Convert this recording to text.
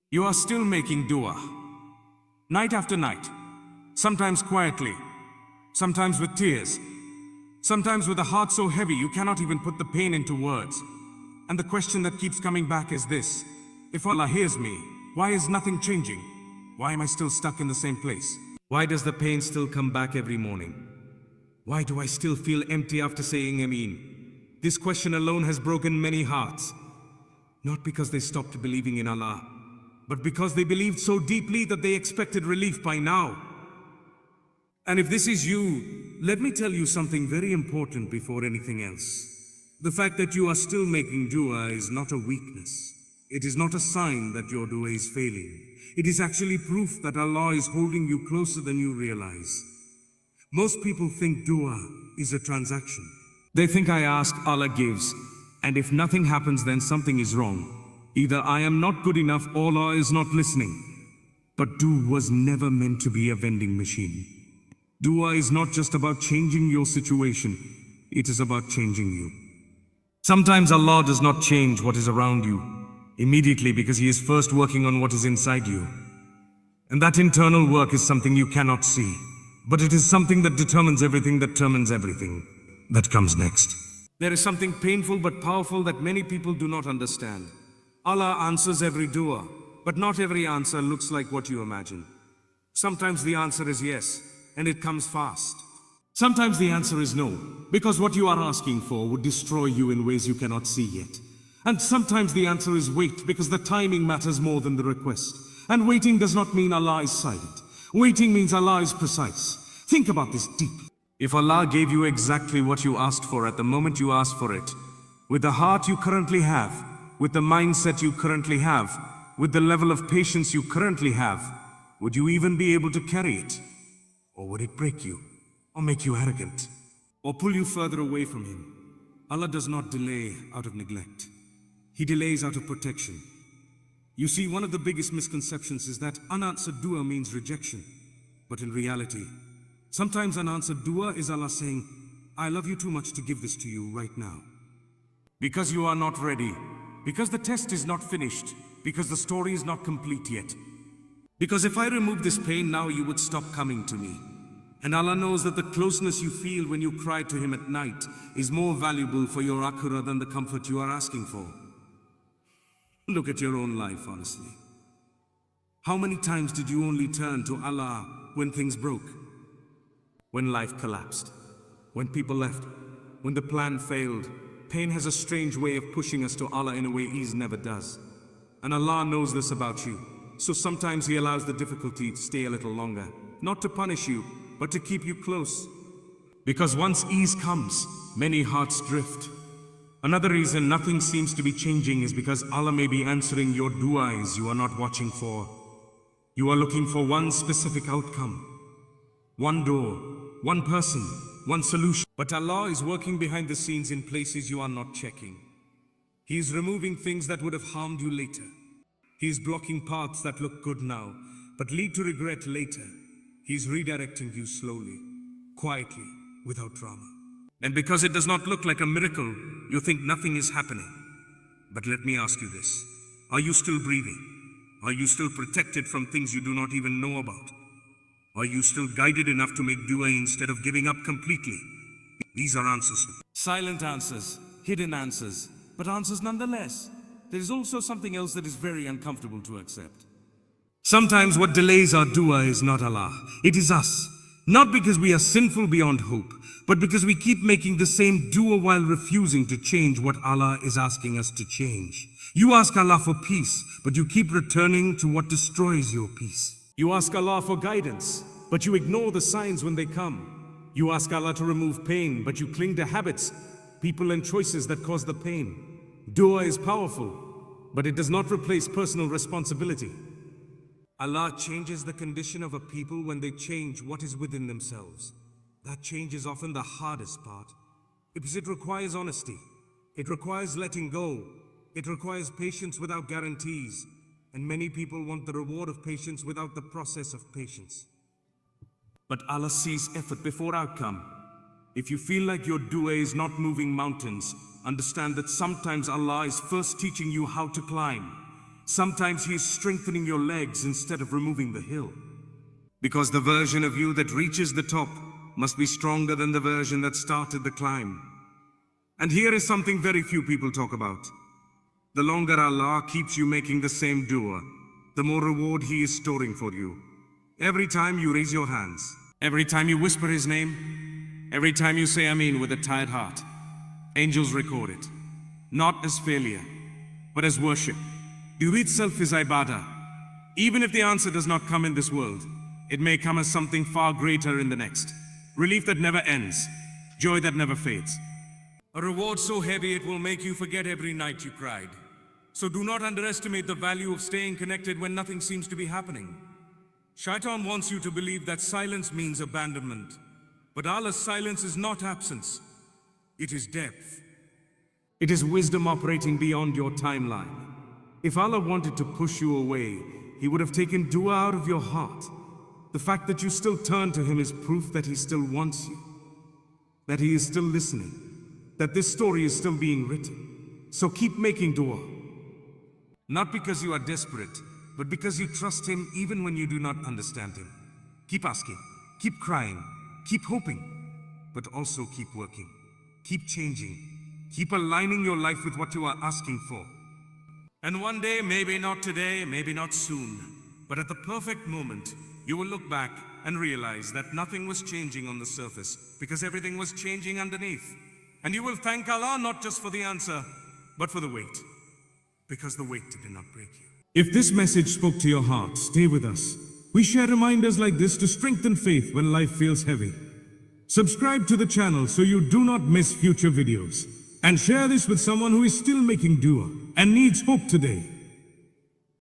You are still making dua. Night after night. Sometimes quietly. Sometimes with tears. Sometimes with a heart so heavy you cannot even put the pain into words. And the question that keeps coming back is this: if Allah hears me, why is nothing changing? Why am I still stuck in the same place? Why does the pain still come back every morning? Why do I still feel empty after saying Ameen? This question alone has broken many hearts. Not because they stopped believing in Allah, but because they believed so deeply that they expected relief by now. And if this is you, let me tell you something very important before anything else. The fact that you are still making dua is not a weakness. It is not a sign that your dua is failing. It is actually proof that Allah is holding you closer than you realize. Most people think dua is a transaction. They think I ask, Allah gives, and if nothing happens then something is wrong. Either I am not good enough or Allah is not listening. But dua was never meant to be a vending machine. Dua is not just about changing your situation, it is about changing you. Sometimes Allah does not change what is around you immediately because He is first working on what is inside you. And that internal work is something you cannot see, but it is something that determines everything that comes next. There is something painful but powerful that many people do not understand. Allah answers every dua, but not every answer looks like what you imagine. Sometimes the answer is yes, and it comes fast. Sometimes the answer is no, because what you are asking for would destroy you in ways you cannot see yet. And sometimes the answer is wait, because the timing matters more than the request. And waiting does not mean Allah is silent. Waiting means Allah is precise. Think about this deeply. If Allah gave you exactly what you asked for at the moment you asked for it, with the heart you currently have, with the mindset you currently have, with the level of patience you currently have, would you even be able to carry it? Or would it break you? Or make you arrogant? Or pull you further away from Him? Allah does not delay out of neglect. He delays out of protection. You see, one of the biggest misconceptions is that unanswered dua means rejection. But in reality, sometimes unanswered dua is Allah saying, I love you too much to give this to you right now. Because you are not ready. Because the test is not finished. Because the story is not complete yet. Because if I remove this pain now, you would stop coming to me. And Allah knows that the closeness you feel when you cry to Him at night is more valuable for your akhirah than the comfort you are asking for. Look at your own life, honestly. How many times did you only turn to Allah when things broke? When life collapsed? When people left? When the plan failed? Pain has a strange way of pushing us to Allah in a way ease never does. And Allah knows this about you. So sometimes He allows the difficulty to stay a little longer. Not to punish you, but to keep you close. Because once ease comes, many hearts drift. Another reason nothing seems to be changing is because Allah may be answering your du'as you are not watching for. You are looking for one specific outcome. One door, one person, one solution. But Allah is working behind the scenes in places you are not checking. He is removing things that would have harmed you later. He is blocking paths that look good now, but lead to regret later. He is redirecting you slowly, quietly, without drama. And because it does not look like a miracle, you think nothing is happening. But let me ask you this. Are you still breathing? Are you still protected from things you do not even know about? Are you still guided enough to make dua instead of giving up completely? These are answers. Silent answers, hidden answers, but answers nonetheless. There is also something else that is very uncomfortable to accept. Sometimes what delays our dua is not Allah, it is us. Not because we are sinful beyond hope, but because we keep making the same dua while refusing to change what Allah is asking us to change. You ask Allah for peace, but you keep returning to what destroys your peace. You ask Allah for guidance, but you ignore the signs when they come. You ask Allah to remove pain, but you cling to habits, people and choices that cause the pain. Dua is powerful, but it does not replace personal responsibility. Allah changes the condition of a people when they change what is within themselves. That change is often the hardest part, because it requires honesty. It requires letting go. It requires patience without guarantees. And many people want the reward of patience without the process of patience. But Allah sees effort before outcome. If you feel like your dua is not moving mountains, understand that sometimes Allah is first teaching you how to climb. Sometimes he is strengthening your legs instead of removing the hill. Because the version of you that reaches the top must be stronger than the version that started the climb. And here is something very few people talk about. The longer Allah keeps you making the same dua, the more reward He is storing for you. Every time you raise your hands, every time you whisper His name, every time you say Ameen with a tired heart, angels record it. Not as failure, but as worship. Dua itself is ibadah. Even if the answer does not come in this world, it may come as something far greater in the next. Relief that never ends, joy that never fades. A reward so heavy it will make you forget every night you cried. So do not underestimate the value of staying connected when nothing seems to be happening. Shaitan wants you to believe that silence means abandonment. But Allah's silence is not absence. It is depth. It is wisdom operating beyond your timeline. If Allah wanted to push you away, He would have taken dua out of your heart. The fact that you still turn to Him is proof that He still wants you, that He is still listening, that this story is still being written. So keep making dua. Not because you are desperate, but because you trust Him even when you do not understand Him. Keep asking, keep crying, keep hoping, but also keep working. Keep changing, keep aligning your life with what you are asking for. And one day, maybe not today, maybe not soon, but at the perfect moment, you will look back and realize that nothing was changing on the surface because everything was changing underneath. And you will thank Allah not just for the answer, but for the wait, because the wait did not break you. If this message spoke to your heart, stay with us. We share reminders like this to strengthen faith when life feels heavy. Subscribe to the channel so you do not miss future videos. And share this with someone who is still making dua and needs hope today.